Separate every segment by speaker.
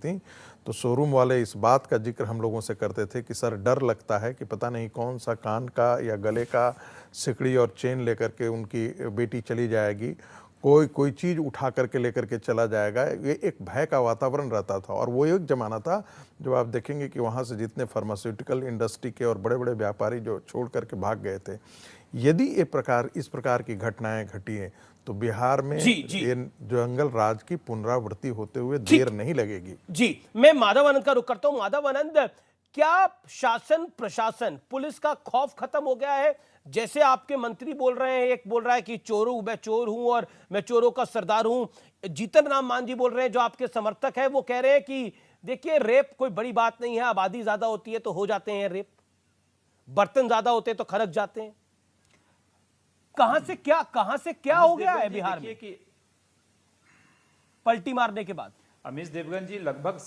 Speaker 1: थी, तो शोरूम वाले इस बात का जिक्र हम लोगों से करते थे कि सर डर लगता है कि पता नहीं कौन सा कान का या गले का सिकड़ी और चेन लेकर के उनकी बेटी चली जाएगी, कोई चीज़ उठा करके लेकर के चला जाएगा। ये एक भय का वातावरण रहता था। और वो एक ज़माना था जब आप देखेंगे कि वहाँ से जितने फार्मास्यूटिकल इंडस्ट्री के और बड़े बड़े व्यापारी जो छोड़ करके भाग गए थे, यदि इस प्रकार की घटनाएं घटी हैं तो बिहार में ये जंगल राज की पुनरावृत्ति होते हुए देर नहीं लगेगी।
Speaker 2: जी, मैं माधव आनंद का रुख करता हूं। माधव आनंद, क्या शासन प्रशासन पुलिस का खौफ खत्म हो गया है? जैसे आपके मंत्री बोल रहे हैं, एक बोल रहा है कि मैं चोर हूं और मैं चोरों का सरदार हूं। जीतन राम मांझी बोल रहे हैं, जो आपके समर्थक है, वो कह रहे हैं कि देखिए रेप कोई बड़ी बात नहीं है, आबादी ज्यादा होती है तो हो जाते हैं रेप, बर्तन ज्यादा होते हैं तो खरक जाते हैं। कहां से क्या हो गया है बिहार में कि पलटी मारने के बाद?
Speaker 3: अमीश देवगन जी, लगभग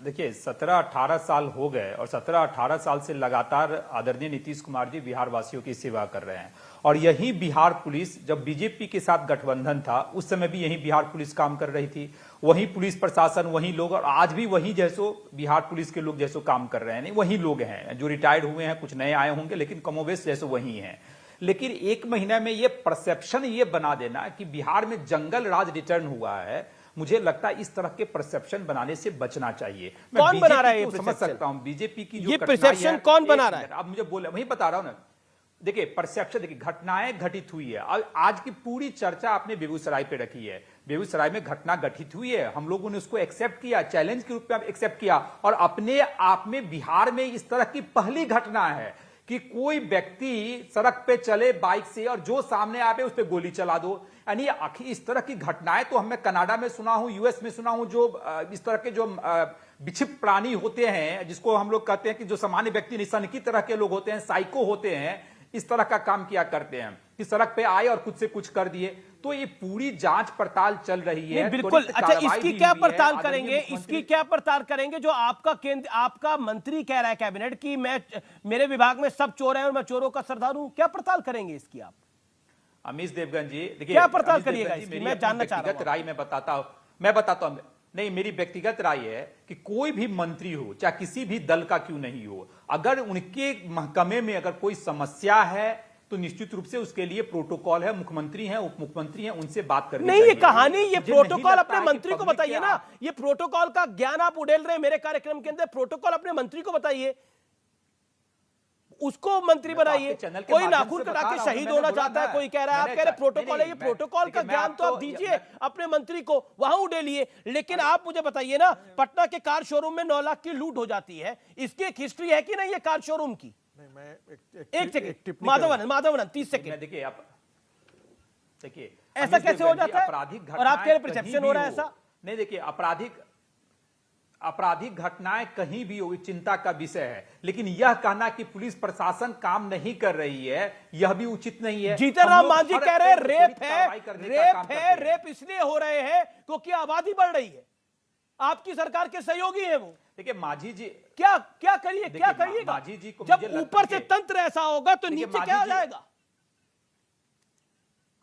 Speaker 3: देखिए 17-18 साल हो गए और 17-18 साल से लगातार आदरणीय नीतीश कुमार जी बिहार वासियों की सेवा कर रहे हैं। और यही बिहार पुलिस, जब बीजेपी के साथ गठबंधन था उस समय भी यही बिहार पुलिस काम कर रही थी, वही पुलिस प्रशासन, वही लोग, और आज भी वही जैसो बिहार पुलिस के लोग जैसो काम कर रहे हैं। नहीं, वही लोग हैं जो रिटायर्ड हुए हैं, कुछ नए आए होंगे, लेकिन कमोवेश जैसे वही हैं। लेकिन एक महीने में ये परसेप्शन ये बना देना कि बिहार में जंगल राज रिटर्न हुआ है, मुझे लगता है इस तरह के परसेप्शन बनाने से बचना चाहिए।
Speaker 2: कौन बना रहा है ये
Speaker 3: समझ सकता हूं बीजेपी की जो
Speaker 2: ये परसेप्शन कौन बना रहा है?
Speaker 3: अब मुझे बोले, वही बता रहा हूं ना। देखिए परसेप्शन, देखिए घटनाएं घटित हुई है। आज की पूरी चर्चा आपने बेगूसराय पे रखी है। बेगूसराय में घटना घटित हुई है, हम लोगों ने उसको एक्सेप्ट किया, चैलेंज के रूप में एक्सेप्ट किया, और अपने आप में बिहार में इस तरह की पहली घटना है कि कोई व्यक्ति सड़क पे चले बाइक से और जो सामने आवे उस पर गोली चला दो। यानी इस तरह की घटनाएं तो मैं कनाडा में सुना हूं, यूएस में सुना हूं, जो इस तरह के जो विक्षिप्त प्राणी होते हैं, जिसको हम लोग कहते हैं कि जो सामान्य व्यक्ति निशान की तरह के लोग होते हैं, साइको होते हैं, इस तरह का काम किया करते हैं कि सड़क पे आए और खुद से कुछ कर दिए। तो ये पूरी जांच पड़ताल चल रही है।
Speaker 2: बिल्कुल। अच्छा, इसकी क्या पड़ताल करेंगे? इसकी क्या पड़ताल करेंगे जो आपका मंत्री कह रहा है कैबिनेट की मेरे विभाग में सब चोर हैं और मैं चोरों का सरदार हूं? क्या पड़ताल करेंगे इसकी आप?
Speaker 3: अमीश देवगन जी, देखिए
Speaker 2: क्या पड़ताल करिएगा इसकी? मैं जानना चाह रहा हूं।
Speaker 3: राय मैं बताता हूं। नहीं, मेरी व्यक्तिगत राय है कि कोई भी मंत्री हो, चाहे किसी भी दल का क्यों नहीं हो, अगर उनके महकमे में अगर कोई समस्या है तो निश्चित रूप से उसके लिए प्रोटोकॉल है, मुख्यमंत्री हैं, उप मुख्यमंत्री हैं, उनसे बात करनी चाहिए।
Speaker 2: नहीं, ये कहानी, ये प्रोटोकॉल अपने मंत्री को बताइए ना। ये प्रोटोकॉल का ज्ञान आप उड़ेल रहे हैं मेरे कार्यक्रम के अंदर। प्रोटोकॉल अपने मंत्री को बताइए, उसको मंत्री बनाइए। कोई नाखून कटा के शहीद होना चाहता है, कोई कह रहा है, आप कह रहे प्रोटोकॉल है। ये प्रोटोकॉल का ज्ञान तो आप दीजिए अपने मंत्री को, वहां उड़ेलिए। लेकिन आप मुझे बताइए ना, पटना के कार शोरूम में 9 लाख की लूट हो जाती है, इसकी एक हिस्ट्री है कि नहीं ये कार शोरूम की? एक सेकंड माधवन 30 सेकंड।
Speaker 3: देखिए आप देखिए
Speaker 2: ऐसा कैसे हो जाता है और आप कह रहे परसेप्शन हो रहा है ऐसा?
Speaker 3: नहीं, देखिए आपराधिक घटनाएं कहीं भी हो, चिंता का विषय है, लेकिन यह कहना कि पुलिस प्रशासन काम नहीं कर रही है, यह भी उचित नहीं है।
Speaker 2: जीतन राम मांझी कह रहे हैं रेप इसलिए हो रहे हैं क्योंकि आबादी बढ़ रही है। आपकी सरकार के सहयोगी है वो।
Speaker 3: देखिए मांझी जी,
Speaker 2: क्या करिएगा?
Speaker 3: मांझी जी को
Speaker 2: जब ऊपर से तंत्र ऐसा होगा तो नीचे क्या हो जाएगा?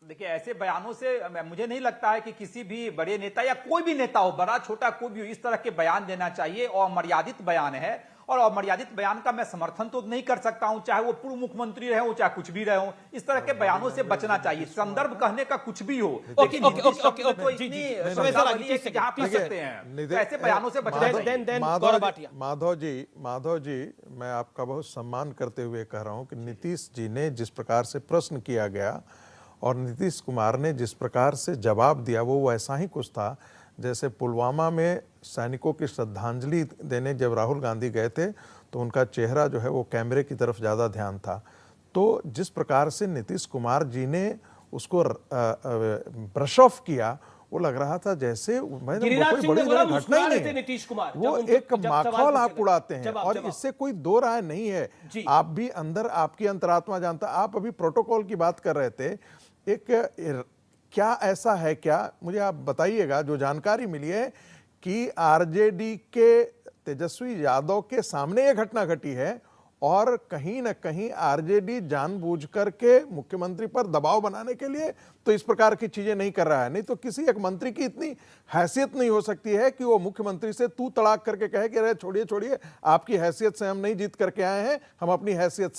Speaker 3: देखिए ऐसे बयानों से मुझे नहीं लगता है कि किसी भी बड़े नेता या कोई भी नेता हो, बड़ा छोटा कोई भी हो, इस तरह के बयान देना चाहिए। और अमर्यादित बयान है, और अमर्यादित बयान का मैं समर्थन तो नहीं कर सकता हूं, चाहे वो पूर्व मुख्यमंत्री रहे हो, चाहे कुछ भी रहे हो। इस तरह के बयानों से बचना चाहिए। संदर्भ कहने का कुछ भी हो, लेकिन ऐसे बयानों से बचना चाहिए।
Speaker 1: माधव जी, मैं आपका बहुत सम्मान करते हुए कह रहा हूं कि नीतीश जी ने जिस प्रकार से प्रश्न किया गया और नीतीश कुमार ने जिस प्रकार से जवाब दिया, वो वैसा ही कुछ था जैसे पुलवामा में सैनिकों की श्रद्धांजलि देने जब राहुल गांधी गए थे तो उनका चेहरा जो है वो कैमरे की तरफ ज़्यादा ध्यान था। तो जिस प्रकार से नीतीश कुमार जी ने उसको ब्रश ऑफ किया, वो लग रहा था जैसे कोई बड़ी घटना ही नहीं है।
Speaker 2: नीतीश कुमार
Speaker 1: वो एक माखौल आप उड़ाते हैं और इससे कोई दो राय नहीं है। आप भी अंदर, आपकी अंतरात्मा जानता। आप अभी प्रोटोकॉल की बात कर रहे थे, क्या ऐसा है क्या, मुझे आप बताइएगा, जो जानकारी मिली है कि आरजेडी के तेजस्वी यादव के सामने ये घटना घटी है और कहीं ना कहीं आरजेडी जानबूझकर के मुख्यमंत्री पर दबाव बनाने के लिए तो इस प्रकार की चीजें नहीं कर रहा है। नहीं तो किसी एक मंत्री की इतनी हैसियत नहीं हो सकती है कि वो मुख्यमंत्री से तू तड़ाक करके कहे कि अरे छोड़िए छोड़िए, आपकी हैसियत से हम नहीं जीत करके आए हैं, हम अपनी हैसियत